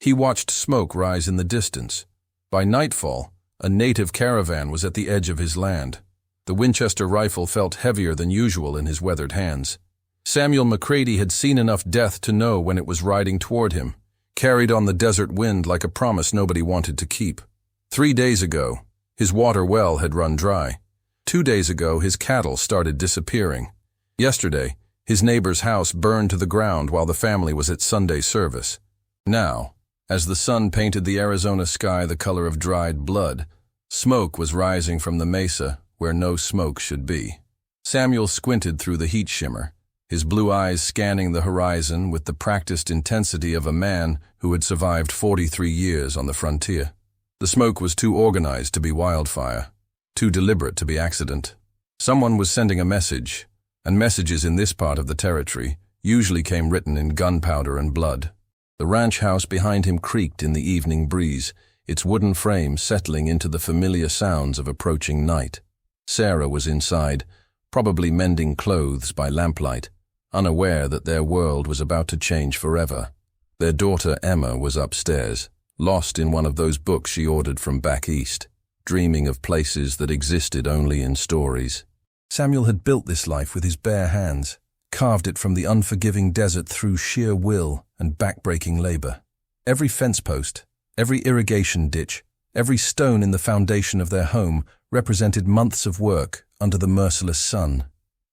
He watched smoke rise in the distance. By nightfall, a native caravan was at the edge of his land. The Winchester rifle felt heavier than usual in his weathered hands. Samuel McCready had seen enough death to know when it was riding toward him, carried on the desert wind like a promise nobody wanted to keep. 3 days ago, his water well had run dry. 2 days ago, his cattle started disappearing. Yesterday, his neighbor's house burned to the ground while the family was at Sunday service. Now, as the sun painted the Arizona sky the color of dried blood, smoke was rising from the mesa where no smoke should be. Samuel squinted through the heat shimmer, his blue eyes scanning the horizon with the practiced intensity of a man who had survived 43 years on the frontier. The smoke was too organized to be wildfire, too deliberate to be accident. Someone was sending a message, and messages in this part of the territory usually came written in gunpowder and blood. The ranch house behind him creaked in the evening breeze, its wooden frame settling into the familiar sounds of approaching night. Sarah was inside, probably mending clothes by lamplight, unaware that their world was about to change forever. Their daughter Emma was upstairs, lost in one of those books she ordered from back east, dreaming of places that existed only in stories. Samuel had built this life with his bare hands, carved it from the unforgiving desert through sheer will and backbreaking labor. Every fence post, every irrigation ditch, every stone in the foundation of their home represented months of work under the merciless sun.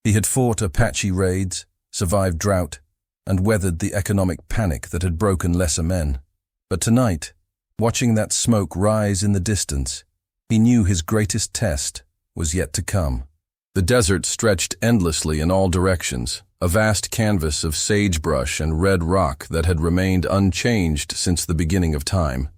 He had fought Apache raids, survived drought, and weathered the economic panic that had broken lesser men. But tonight, watching that smoke rise in the distance, he knew his greatest test was yet to come. The desert stretched endlessly in all directions, a vast canvas of sagebrush and red rock that had remained unchanged since the beginning of time.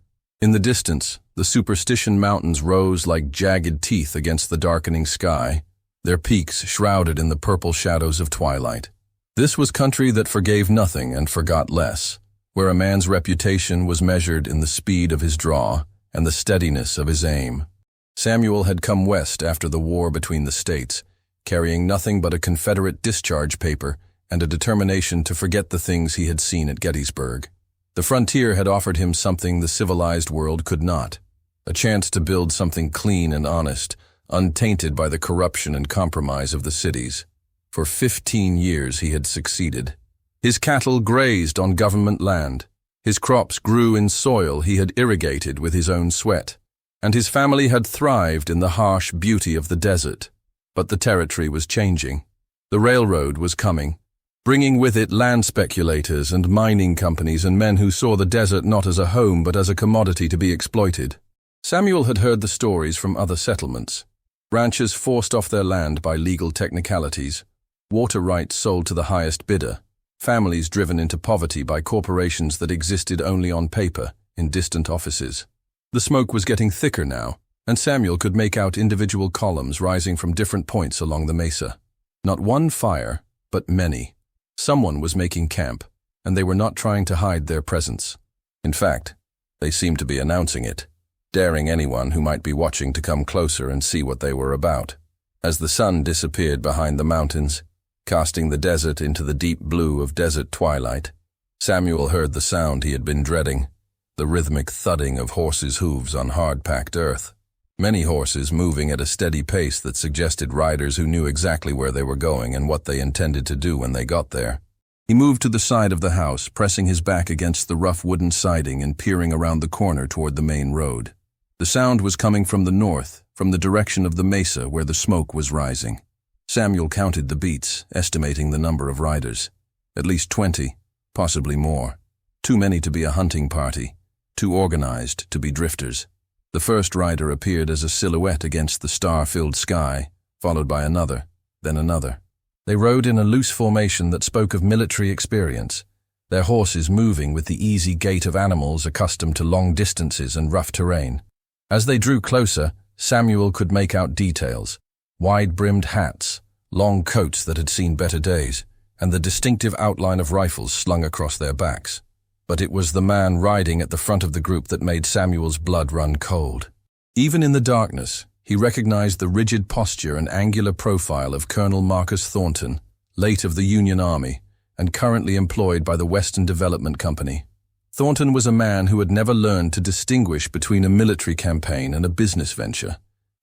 In the distance, the Superstition Mountains rose like jagged teeth against the darkening sky, their peaks shrouded in the purple shadows of twilight. This was country that forgave nothing and forgot less, where a man's reputation was measured in the speed of his draw and the steadiness of his aim. Samuel had come west after the war between the states, carrying nothing but a Confederate discharge paper and a determination to forget the things he had seen at Gettysburg. The frontier had offered him something the civilized world could not, a chance to build something clean and honest, untainted by the corruption and compromise of the cities. For 15 years he had succeeded. His cattle grazed on government land, his crops grew in soil he had irrigated with his own sweat, and his family had thrived in the harsh beauty of the desert. But the territory was changing. The railroad was coming, bringing with it land speculators and mining companies and men who saw the desert not as a home but as a commodity to be exploited. Samuel had heard the stories from other settlements. Ranchers forced off their land by legal technicalities, water rights sold to the highest bidder, families driven into poverty by corporations that existed only on paper, in distant offices. The smoke was getting thicker now, and Samuel could make out individual columns rising from different points along the mesa. Not one fire, but many. Someone was making camp, and they were not trying to hide their presence. In fact, they seemed to be announcing it, daring anyone who might be watching to come closer and see what they were about. As the sun disappeared behind the mountains, casting the desert into the deep blue of desert twilight, Samuel heard the sound he had been dreading, the rhythmic thudding of horses' hooves on hard-packed earth. Many horses moving at a steady pace that suggested riders who knew exactly where they were going and what they intended to do when they got there. He moved to the side of the house, pressing his back against the rough wooden siding and peering around the corner toward the main road. The sound was coming from the north, from the direction of the mesa where the smoke was rising. Samuel counted the beats, estimating the number of riders. At least 20, possibly more. Too many to be a hunting party, too organized to be drifters. The first rider appeared as a silhouette against the star-filled sky, followed by another, then another. They rode in a loose formation that spoke of military experience, their horses moving with the easy gait of animals accustomed to long distances and rough terrain. As they drew closer, Samuel could make out details: wide-brimmed hats, long coats that had seen better days, and the distinctive outline of rifles slung across their backs. But it was the man riding at the front of the group that made Samuel's blood run cold. Even in the darkness, he recognized the rigid posture and angular profile of Colonel Marcus Thornton, late of the Union Army, and currently employed by the Western Development Company. Thornton was a man who had never learned to distinguish between a military campaign and a business venture,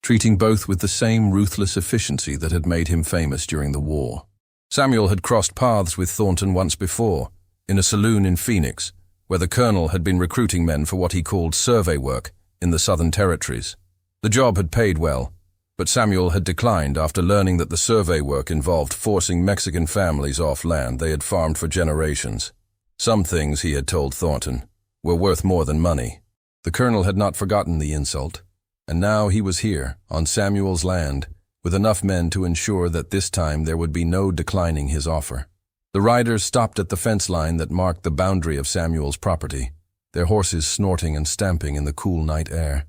treating both with the same ruthless efficiency that had made him famous during the war. Samuel had crossed paths with Thornton once before, in a saloon in Phoenix, where the colonel had been recruiting men for what he called survey work in the Southern Territories. The job had paid well, but Samuel had declined after learning that the survey work involved forcing Mexican families off land they had farmed for generations. Some things, he had told Thornton, were worth more than money. The colonel had not forgotten the insult, and now he was here, on Samuel's land, with enough men to ensure that this time there would be no declining his offer. The riders stopped at the fence line that marked the boundary of Samuel's property, their horses snorting and stamping in the cool night air.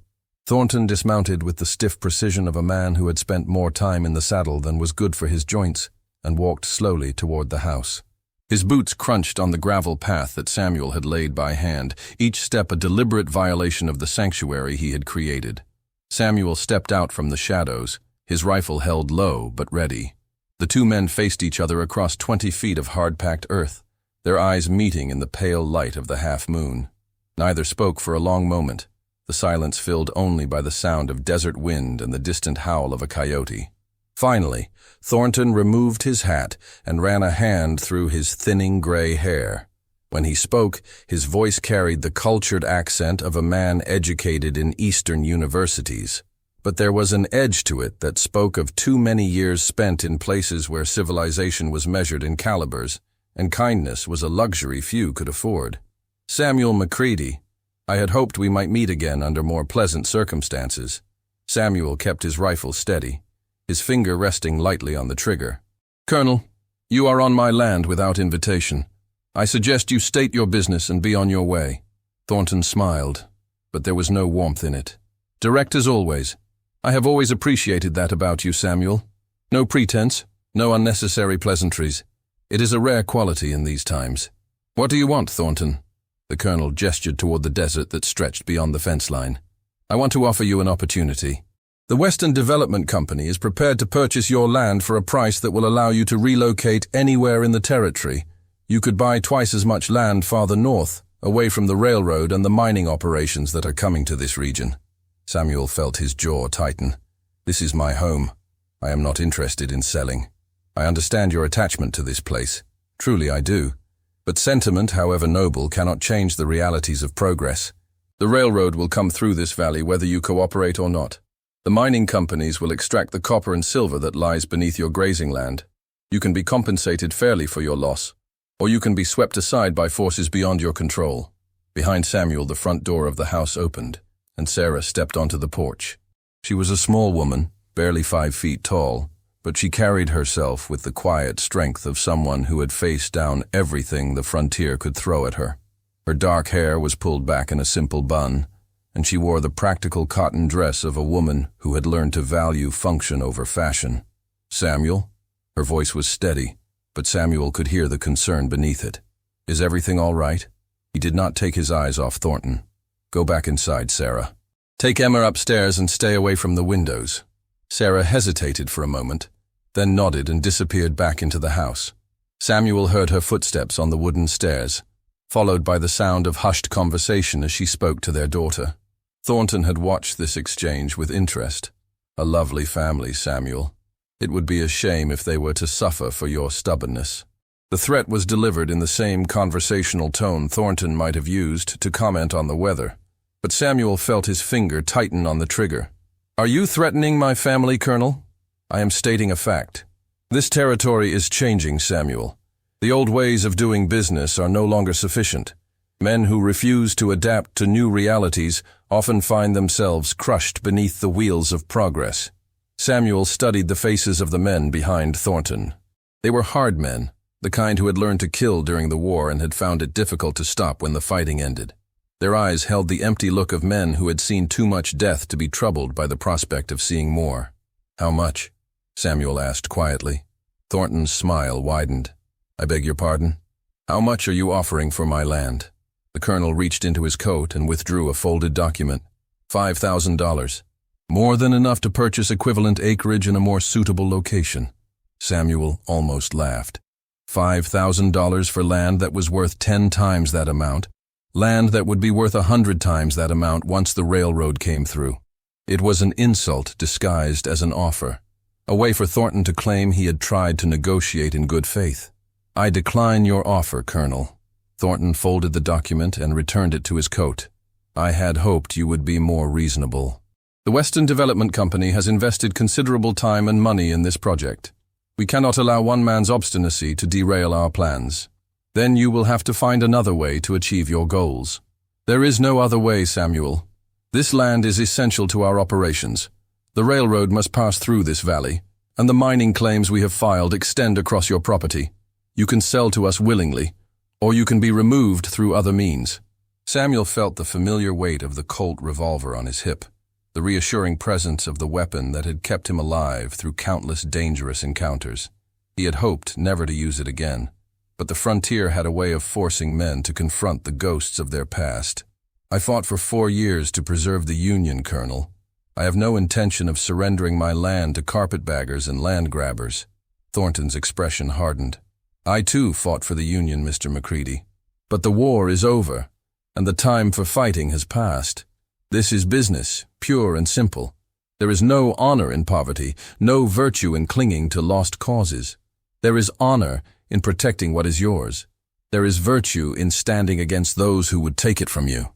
Thornton dismounted with the stiff precision of a man who had spent more time in the saddle than was good for his joints, and walked slowly toward the house. His boots crunched on the gravel path that Samuel had laid by hand, each step a deliberate violation of the sanctuary he had created. Samuel stepped out from the shadows, his rifle held low but ready. The two men faced each other across 20 feet of hard-packed earth, their eyes meeting in the pale light of the half-moon. Neither spoke for a long moment, the silence filled only by the sound of desert wind and the distant howl of a coyote. Finally, Thornton removed his hat and ran a hand through his thinning gray hair. When he spoke, his voice carried the cultured accent of a man educated in Eastern universities. But there was an edge to it that spoke of too many years spent in places where civilization was measured in calibers, and kindness was a luxury few could afford. "Samuel McCready, I had hoped we might meet again under more pleasant circumstances." Samuel kept his rifle steady, his finger resting lightly on the trigger. "Colonel, you are on my land without invitation. I suggest you state your business and be on your way." Thornton smiled, but there was no warmth in it. "Direct as always. I have always appreciated that about you, Samuel. No pretense, no unnecessary pleasantries. It is a rare quality in these times." "What do you want, Thornton?" The colonel gestured toward the desert that stretched beyond the fence line. "I want to offer you an opportunity. The Western Development Company is prepared to purchase your land for a price that will allow you to relocate anywhere in the territory. You could buy twice as much land farther north, away from the railroad and the mining operations that are coming to this region." Samuel felt his jaw tighten. "This is my home. I am not interested in selling. I understand your attachment to this place. Truly I do. But sentiment, however noble, cannot change the realities of progress. The railroad will come through this valley whether you cooperate or not. The mining companies will extract the copper and silver that lies beneath your grazing land. You can be compensated fairly for your loss, or you can be swept aside by forces beyond your control." Behind Samuel, the front door of the house opened, and Sarah stepped onto the porch. She was a small woman, barely 5 feet tall, but she carried herself with the quiet strength of someone who had faced down everything the frontier could throw at her. Her dark hair was pulled back in a simple bun, and she wore the practical cotton dress of a woman who had learned to value function over fashion. "Samuel?" Her voice was steady, but Samuel could hear the concern beneath it. "Is everything all right?" He did not take his eyes off Thornton. "Go back inside, Sarah. Take Emma upstairs and stay away from the windows." Sarah hesitated for a moment, then nodded and disappeared back into the house. Samuel heard her footsteps on the wooden stairs, followed by the sound of hushed conversation as she spoke to their daughter. Thornton had watched this exchange with interest. "A lovely family, Samuel. It would be a shame if they were to suffer for your stubbornness." The threat was delivered in the same conversational tone Thornton might have used to comment on the weather, but Samuel felt his finger tighten on the trigger. "Are you threatening my family, Colonel?" "I am stating a fact. This territory is changing, Samuel. The old ways of doing business are no longer sufficient. Men who refuse to adapt to new realities often find themselves crushed beneath the wheels of progress." Samuel studied the faces of the men behind Thornton. They were hard men, the kind who had learned to kill during the war and had found it difficult to stop when the fighting ended. Their eyes held the empty look of men who had seen too much death to be troubled by the prospect of seeing more. "How much?" Samuel asked quietly. Thornton's smile widened. "I beg your pardon? How much are you offering for my land?" The colonel reached into his coat and withdrew a folded document. $5,000. More than enough to purchase equivalent acreage in a more suitable location. Samuel almost laughed. $5,000 for land that was worth 10 times that amount. Land that would be worth 100 times that amount once the railroad came through. It was an insult disguised as an offer, a way for Thornton to claim he had tried to negotiate in good faith. "I decline your offer, Colonel." Thornton folded the document and returned it to his coat. "I had hoped you would be more reasonable. The Western Development Company has invested considerable time and money in this project. We cannot allow one man's obstinacy to derail our plans. Then you will have to find another way to achieve your goals." "There is no other way, Samuel. This land is essential to our operations. The railroad must pass through this valley, and the mining claims we have filed extend across your property. You can sell to us willingly, or you can be removed through other means." Samuel felt the familiar weight of the Colt revolver on his hip, the reassuring presence of the weapon that had kept him alive through countless dangerous encounters. He had hoped never to use it again, but the frontier had a way of forcing men to confront the ghosts of their past. "I fought for 4 years to preserve the Union, Colonel. I have no intention of surrendering my land to carpetbaggers and land grabbers." Thornton's expression hardened. "I too fought for the Union, Mr. McCready. But the war is over, and the time for fighting has passed. This is business, pure and simple. There is no honor in poverty, no virtue in clinging to lost causes. There is honor in protecting what is yours. There is virtue in standing against those who would take it from you."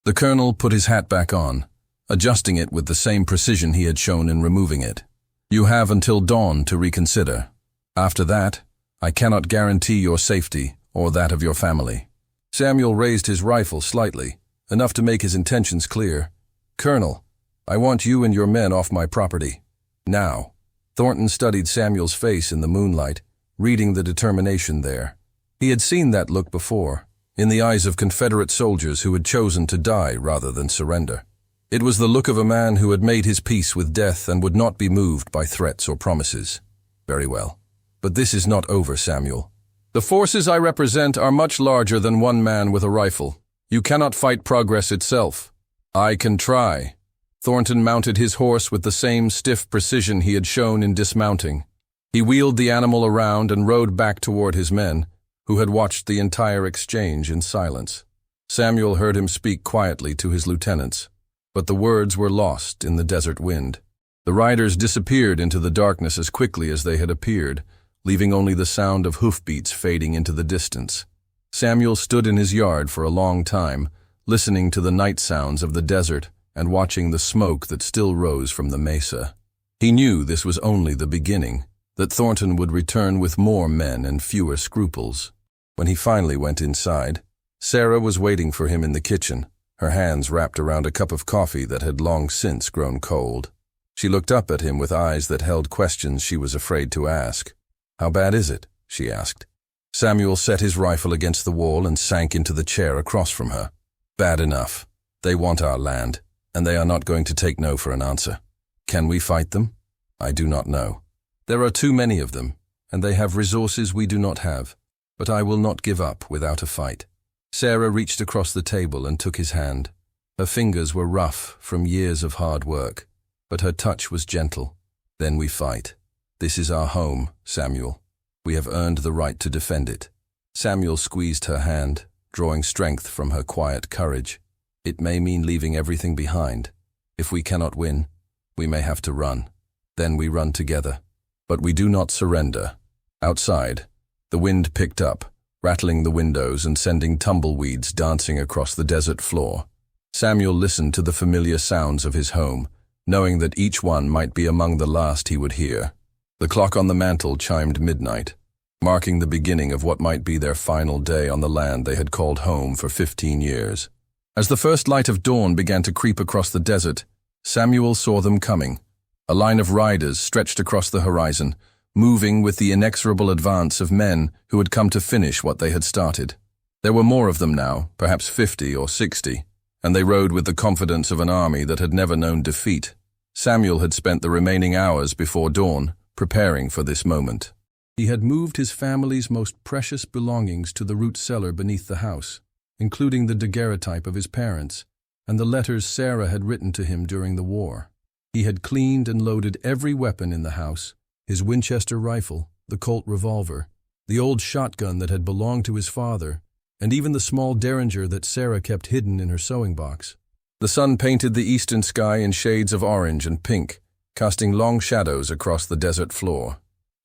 The colonel put his hat back on, adjusting it with the same precision he had shown in removing it. "You have until dawn to reconsider. After that, I cannot guarantee your safety or that of your family." Samuel raised his rifle slightly, enough to make his intentions clear. "Colonel, I want you and your men off my property. Now." Thornton studied Samuel's face in the moonlight, reading the determination there. He had seen that look before, in the eyes of Confederate soldiers who had chosen to die rather than surrender. It was the look of a man who had made his peace with death and would not be moved by threats or promises. "Very well. But this is not over, Samuel. The forces I represent are much larger than one man with a rifle. You cannot fight progress itself. I can try." Thornton mounted his horse with the same stiff precision he had shown in dismounting. He wheeled the animal around and rode back toward his men, who had watched the entire exchange in silence. Samuel heard him speak quietly to his lieutenants, but the words were lost in the desert wind. The riders disappeared into the darkness as quickly as they had appeared, leaving only the sound of hoofbeats fading into the distance. Samuel stood in his yard for a long time, listening to the night sounds of the desert and watching the smoke that still rose from the mesa. He knew this was only the beginning, that Thornton would return with more men and fewer scruples. When he finally went inside, Sarah was waiting for him in the kitchen, her hands wrapped around a cup of coffee that had long since grown cold. She looked up at him with eyes that held questions she was afraid to ask. "How bad is it?" she asked. Samuel set his rifle against the wall and sank into the chair across from her. "Bad enough. They want our land, and they are not going to take no for an answer. Can we fight them? I do not know. There are too many of them, and they have resources we do not have, but I will not give up without a fight." Sarah reached across the table and took his hand. Her fingers were rough from years of hard work, but her touch was gentle. "Then we fight. This is our home, Samuel. We have earned the right to defend it." Samuel squeezed her hand, drawing strength from her quiet courage. "It may mean leaving everything behind. If we cannot win, we may have to run. Then we run together. But we do not surrender." Outside, the wind picked up, rattling the windows and sending tumbleweeds dancing across the desert floor. Samuel listened to the familiar sounds of his home, knowing that each one might be among the last he would hear. The clock on the mantel chimed midnight, marking the beginning of what might be their final day on the land they had called home for 15 years. As the first light of dawn began to creep across the desert, Samuel saw them coming. A line of riders stretched across the horizon, moving with the inexorable advance of men who had come to finish what they had started. There were more of them now, perhaps 50 or 60, and they rode with the confidence of an army that had never known defeat. Samuel had spent the remaining hours before dawn preparing for this moment. He had moved his family's most precious belongings to the root cellar beneath the house, including the daguerreotype of his parents and the letters Sarah had written to him during the war. He had cleaned and loaded every weapon in the house, his Winchester rifle, the Colt revolver, the old shotgun that had belonged to his father, and even the small derringer that Sarah kept hidden in her sewing box. The sun painted the eastern sky in shades of orange and pink, casting long shadows across the desert floor.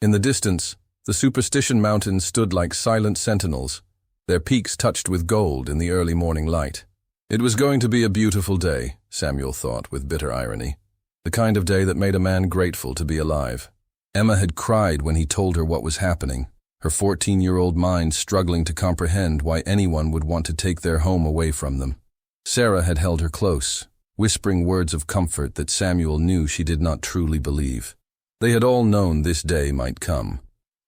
In the distance, the Superstition Mountains stood like silent sentinels, their peaks touched with gold in the early morning light. It was going to be a beautiful day, Samuel thought with bitter irony, the kind of day that made a man grateful to be alive. Emma had cried when he told her what was happening, her 14-year-old mind struggling to comprehend why anyone would want to take their home away from them. Sarah had held her close, whispering words of comfort that Samuel knew she did not truly believe. They had all known this day might come,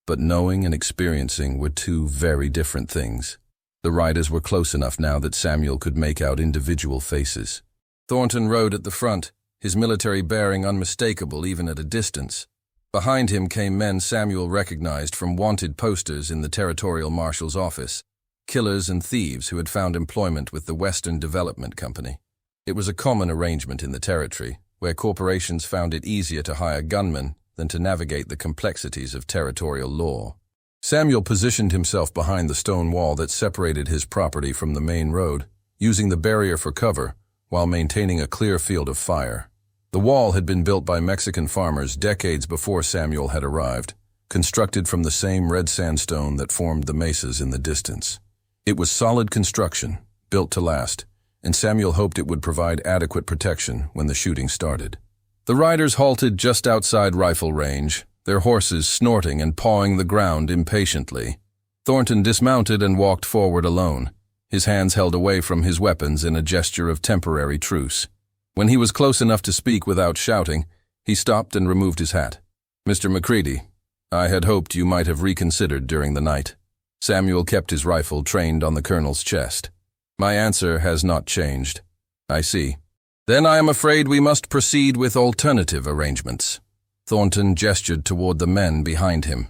but knowing and experiencing were two very different things. The riders were close enough now that Samuel could make out individual faces. Thornton rode at the front, his military bearing unmistakable even at a distance. Behind him came men Samuel recognized from wanted posters in the territorial marshal's office, killers and thieves who had found employment with the Western Development Company. It was a common arrangement in the territory, where corporations found it easier to hire gunmen than to navigate the complexities of territorial law. Samuel positioned himself behind the stone wall that separated his property from the main road, using the barrier for cover while maintaining a clear field of fire. The wall had been built by Mexican farmers decades before Samuel had arrived, constructed from the same red sandstone that formed the mesas in the distance. It was solid construction, built to last, and Samuel hoped it would provide adequate protection when the shooting started. The riders halted just outside rifle range, their horses snorting and pawing the ground impatiently. Thornton dismounted and walked forward alone, his hands held away from his weapons in a gesture of temporary truce. When he was close enough to speak without shouting, he stopped and removed his hat. "Mr. McCready, I had hoped you might have reconsidered during the night." Samuel kept his rifle trained on the colonel's chest. "My answer has not changed." "I see. Then I am afraid we must proceed with alternative arrangements." Thornton gestured toward the men behind him.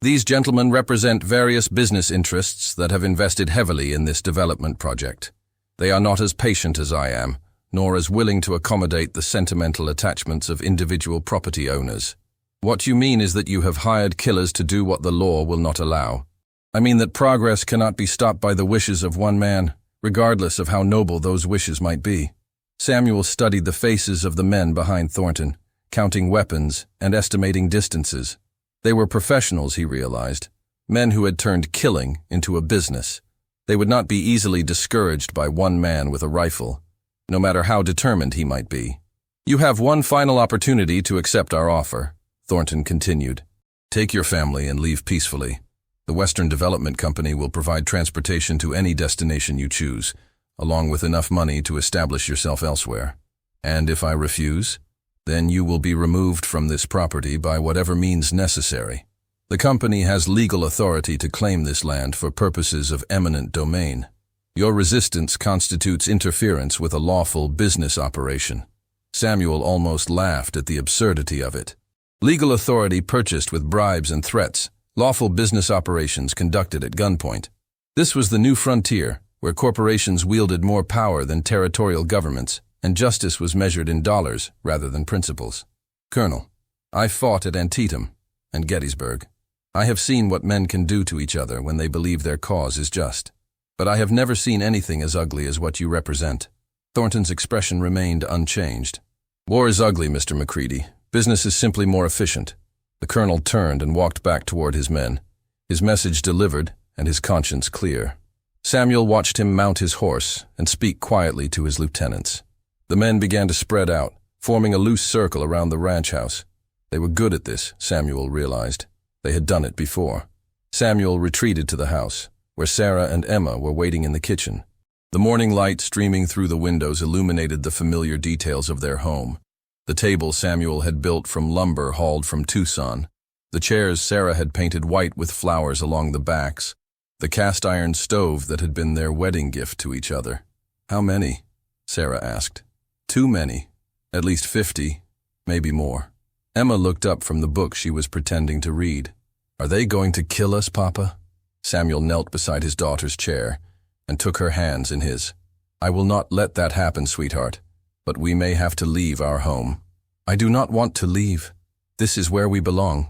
"These gentlemen represent various business interests that have invested heavily in this development project. They are not as patient as I am, nor as willing to accommodate the sentimental attachments of individual property owners. What you mean is that you have hired killers to do what the law will not allow. I mean that progress cannot be stopped by the wishes of one man, regardless of how noble those wishes might be." Samuel studied the faces of the men behind Thornton, counting weapons and estimating distances. They were professionals, he realized, men who had turned killing into a business. They would not be easily discouraged by one man with a rifle, no matter how determined he might be. "You have one final opportunity to accept our offer," Thornton continued. "Take your family and leave peacefully. The Western Development Company will provide transportation to any destination you choose, along with enough money to establish yourself elsewhere. And if I refuse, then you will be removed from this property by whatever means necessary. The company has legal authority to claim this land for purposes of eminent domain. Your resistance constitutes interference with a lawful business operation." Samuel almost laughed at the absurdity of it. Legal authority purchased with bribes and threats, lawful business operations conducted at gunpoint. This was the new frontier, where corporations wielded more power than territorial governments, and justice was measured in dollars rather than principles. "Colonel, I fought at Antietam and Gettysburg. I have seen what men can do to each other when they believe their cause is just. But I have never seen anything as ugly as what you represent." Thornton's expression remained unchanged. "War is ugly, Mr. McCready. Business is simply more efficient." The colonel turned and walked back toward his men, his message delivered and his conscience clear. Samuel watched him mount his horse and speak quietly to his lieutenants. The men began to spread out, forming a loose circle around the ranch house. They were good at this, Samuel realized. They had done it before. Samuel retreated to the house, where Sarah and Emma were waiting in the kitchen. The morning light streaming through the windows illuminated the familiar details of their home. The table Samuel had built from lumber hauled from Tucson. The chairs Sarah had painted white with flowers along the backs. The cast-iron stove that had been their wedding gift to each other. "How many?" Sarah asked. "Too many. At least 50, maybe more." Emma looked up from the book she was pretending to read. "Are they going to kill us, Papa?" Samuel knelt beside his daughter's chair and took her hands in his. "I will not let that happen, sweetheart, but we may have to leave our home." "I do not want to leave. This is where we belong."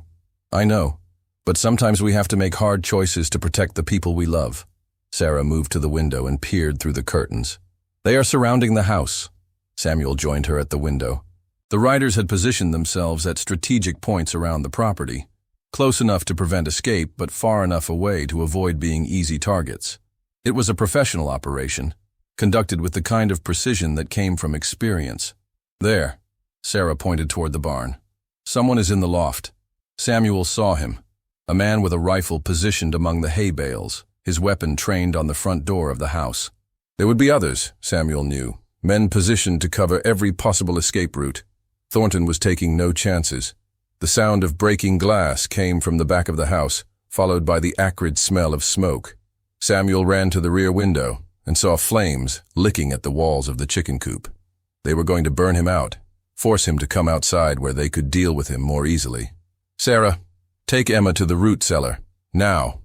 "I know, but sometimes we have to make hard choices to protect the people we love." Sarah moved to the window and peered through the curtains. "They are surrounding the house." Samuel joined her at the window. The riders had positioned themselves at strategic points around the property, close enough to prevent escape but far enough away to avoid being easy targets. It was a professional operation, conducted with the kind of precision that came from experience. "There," Sarah pointed toward the barn. "Someone is in the loft." Samuel saw him, a man with a rifle positioned among the hay bales, his weapon trained on the front door of the house. There would be others, Samuel knew, men positioned to cover every possible escape route. Thornton was taking no chances. The sound of breaking glass came from the back of the house, followed by the acrid smell of smoke. Samuel ran to the rear window and saw flames licking at the walls of the chicken coop. They were going to burn him out, force him to come outside where they could deal with him more easily. "Sarah, take Emma to the root cellar. Now.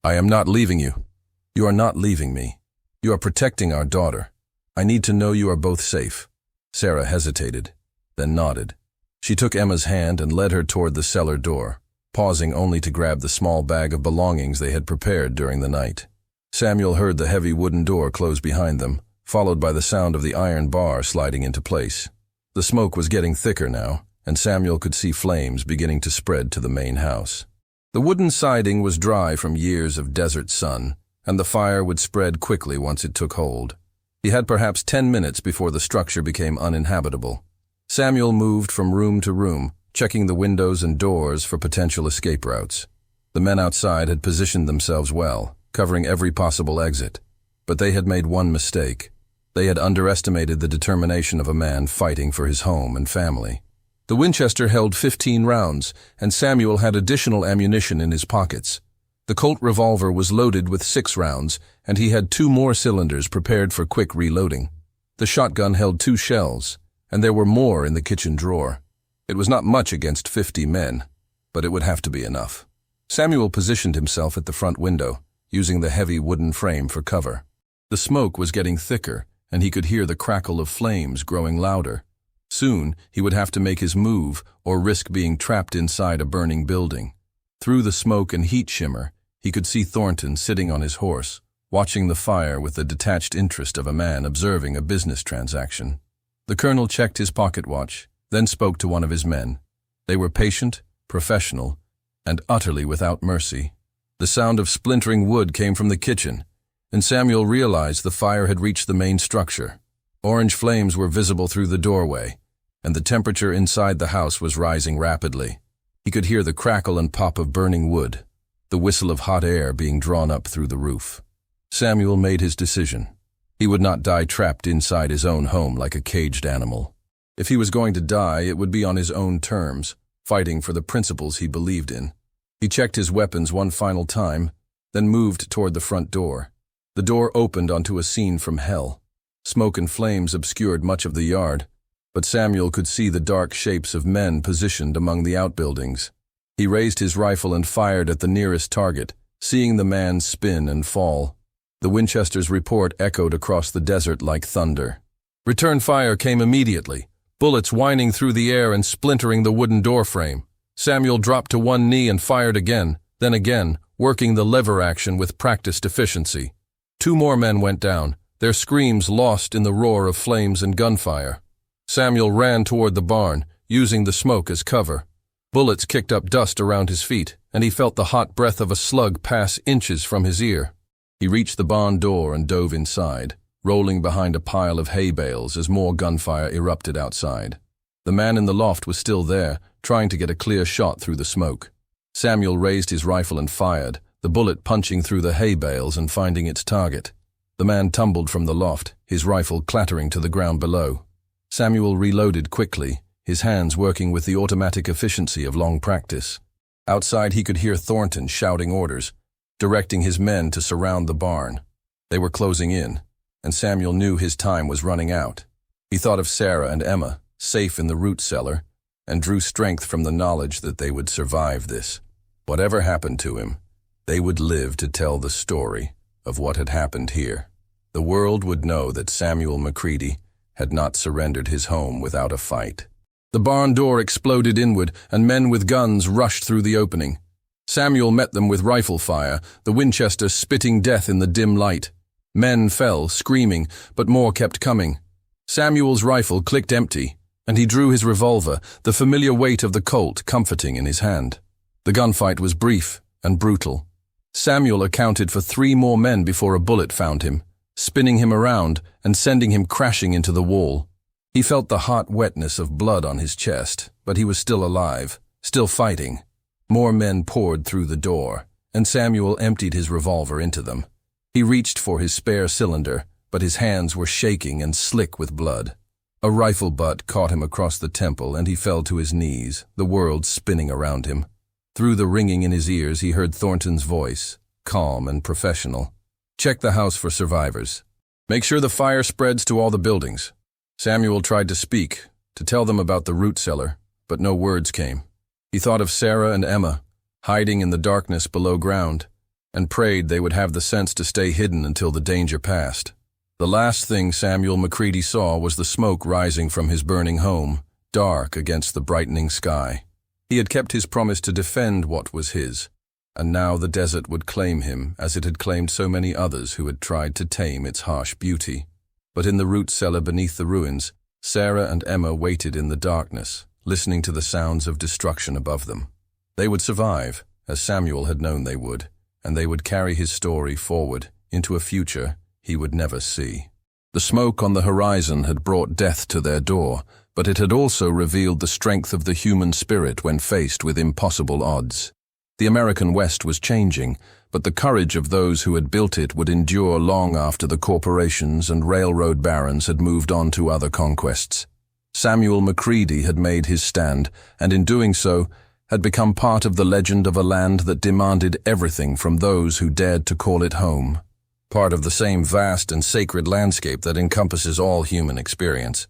I am not leaving you." "You are not leaving me. You are protecting our daughter. I need to know you are both safe." Sarah hesitated, then nodded. She took Emma's hand and led her toward the cellar door, pausing only to grab the small bag of belongings they had prepared during the night. Samuel heard the heavy wooden door close behind them, followed by the sound of the iron bar sliding into place. The smoke was getting thicker now, and Samuel could see flames beginning to spread to the main house. The wooden siding was dry from years of desert sun, and the fire would spread quickly once it took hold. He had perhaps 10 minutes before the structure became uninhabitable. Samuel moved from room to room, checking the windows and doors for potential escape routes. The men outside had positioned themselves well, covering every possible exit. But they had made one mistake. They had underestimated the determination of a man fighting for his home and family. The Winchester held 15 rounds, and Samuel had additional ammunition in his pockets. The Colt revolver was loaded with 6 rounds, and he had 2 more cylinders prepared for quick reloading. The shotgun held 2 shells, and there were more in the kitchen drawer. It was not much against 50 men, but it would have to be enough. Samuel positioned himself at the front window, using the heavy wooden frame for cover. The smoke was getting thicker, and he could hear the crackle of flames growing louder. Soon, he would have to make his move or risk being trapped inside a burning building. Through the smoke and heat shimmer, he could see Thornton sitting on his horse, watching the fire with the detached interest of a man observing a business transaction. The colonel checked his pocket watch, then spoke to one of his men. They were patient, professional, and utterly without mercy. The sound of splintering wood came from the kitchen, and Samuel realized the fire had reached the main structure. Orange flames were visible through the doorway, and the temperature inside the house was rising rapidly. He could hear the crackle and pop of burning wood, the whistle of hot air being drawn up through the roof. Samuel made his decision. He would not die trapped inside his own home like a caged animal. If he was going to die, it would be on his own terms, fighting for the principles he believed in. He checked his weapons one final time, then moved toward the front door. The door opened onto a scene from hell. Smoke and flames obscured much of the yard, but Samuel could see the dark shapes of men positioned among the outbuildings. He raised his rifle and fired at the nearest target, seeing the man spin and fall. The Winchester's report echoed across the desert like thunder. Return fire came immediately, bullets whining through the air and splintering the wooden doorframe. Samuel dropped to one knee and fired again, then again, working the lever action with practiced efficiency. 2 more men went down, their screams lost in the roar of flames and gunfire. Samuel ran toward the barn, using the smoke as cover. Bullets kicked up dust around his feet, and he felt the hot breath of a slug pass inches from his ear. He reached the barn door and dove inside, rolling behind a pile of hay bales as more gunfire erupted outside. The man in the loft was still there, trying to get a clear shot through the smoke. Samuel raised his rifle and fired, the bullet punching through the hay bales and finding its target. The man tumbled from the loft, his rifle clattering to the ground below. Samuel reloaded quickly, his hands working with the automatic efficiency of long practice. Outside he could hear Thornton shouting orders, directing his men to surround the barn. They were closing in, and Samuel knew his time was running out. He thought of Sarah and Emma, safe in the root cellar, and drew strength from the knowledge that they would survive this. Whatever happened to him, they would live to tell the story of what had happened here. The world would know that Samuel McCready had not surrendered his home without a fight. The barn door exploded inward, and men with guns rushed through the opening. Samuel met them with rifle fire, the Winchester spitting death in the dim light. Men fell, screaming, but more kept coming. Samuel's rifle clicked empty, and he drew his revolver, the familiar weight of the Colt comforting in his hand. The gunfight was brief and brutal. Samuel accounted for 3 more men before a bullet found him, spinning him around and sending him crashing into the wall. He felt the hot wetness of blood on his chest, but he was still alive, still fighting. More men poured through the door, and Samuel emptied his revolver into them. He reached for his spare cylinder, but his hands were shaking and slick with blood. A rifle butt caught him across the temple, and he fell to his knees, the world spinning around him. Through the ringing in his ears, he heard Thornton's voice, calm and professional. "Check the house for survivors. Make sure the fire spreads to all the buildings." Samuel tried to speak, to tell them about the root cellar, but no words came. He thought of Sarah and Emma, hiding in the darkness below ground, and prayed they would have the sense to stay hidden until the danger passed. The last thing Samuel McCready saw was the smoke rising from his burning home, dark against the brightening sky. He had kept his promise to defend what was his, and now the desert would claim him as it had claimed so many others who had tried to tame its harsh beauty. But in the root cellar beneath the ruins, Sarah and Emma waited in the darkness, listening to the sounds of destruction above them. They would survive, as Samuel had known they would, and they would carry his story forward into a future he would never see. The smoke on the horizon had brought death to their door, but it had also revealed the strength of the human spirit when faced with impossible odds. The American West was changing, but the courage of those who had built it would endure long after the corporations and railroad barons had moved on to other conquests. Samuel McCready had made his stand, and in doing so, had become part of the legend of a land that demanded everything from those who dared to call it home. Part of the same vast and sacred landscape that encompasses all human experience.